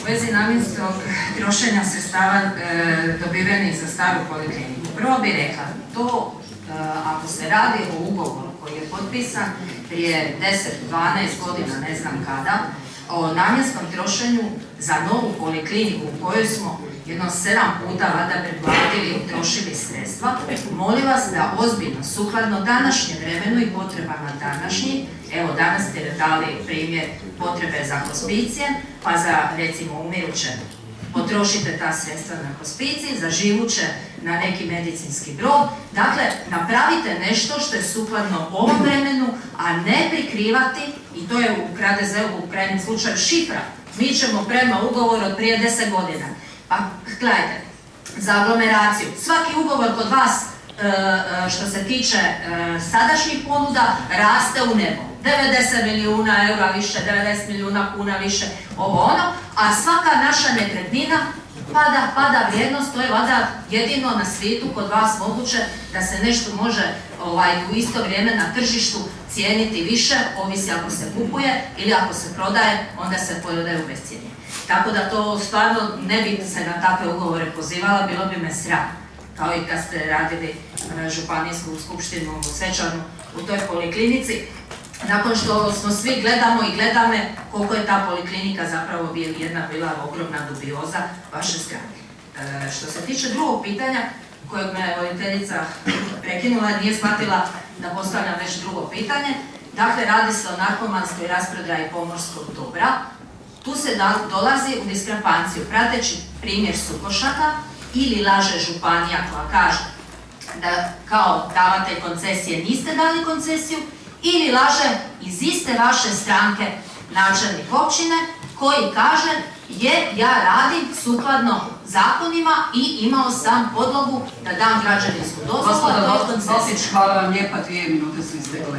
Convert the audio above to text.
U vezi namjenskog trošenja sredstava dobivenih za staru polikliniku. Prvo bih rekla, to ako se radi o ugovoru koji je potpisan prije 10-12 godina, ne znam kada, o namjenskom trošenju za novu polikliniku u kojoj smo jedno 7 puta vada preplatili i utrošili sredstva, molim vas da ozbiljno, sukladno današnjem vremenu i potrebama današnjih, evo danas ste dali primjer potrebe za hospicije, pa za recimo umiruće potrošite ta sredstva na hospiciji, za živuće na neki medicinski brod. Dakle, napravite nešto što je sukladno ovom vremenu, a ne prikrivati, i to je u KDZ-u u krajnjem slučaju šifra. Mi ćemo prema ugovoru od prije 10 godina. Pa, gledajte, za aglomeraciju, svaki ugovor kod vas što se tiče sadašnjih ponuda raste u nebo. 90 milijuna eura više, 90 milijuna kuna više, ovo ono, a svaka naša nekretnina pada vrijednost, to je valjda jedino na svijetu kod vas moguće da se nešto može u isto vrijeme na tržištu cijeniti više, ovisi ako se kupuje ili ako se prodaje, onda se prodaje u bescjenje. Tako da to stvarno ne bi se na takve ugovore pozivala, bilo bi me sram. Kao i kad ste radili županijsku skupštinu u Svečanu u toj poliklinici, nakon što smo svi gledamo koliko je ta poliklinika zapravo bila ogromna dubioza vaše stranke. Što se tiče drugog pitanja, kojeg me voditeljica prekinula, nije shvatila da postavljam već drugo pitanje, dakle radi se o narkomanskoj rasprodaji pomorskog dobra. Tu se dolazi u diskrepanciju, prateći primjer Sukošaka, ili laže županija koja kaže da kao davatelj koncesije niste dali koncesiju, ili laže iz iste vaše stranke načelnik općine koji kaže ja radim sukladno zakonima i imao sam podlogu da dam građevinsku dozvolu. Gospodin Dosić, hvala vam lijepa, 2 minute su istekle.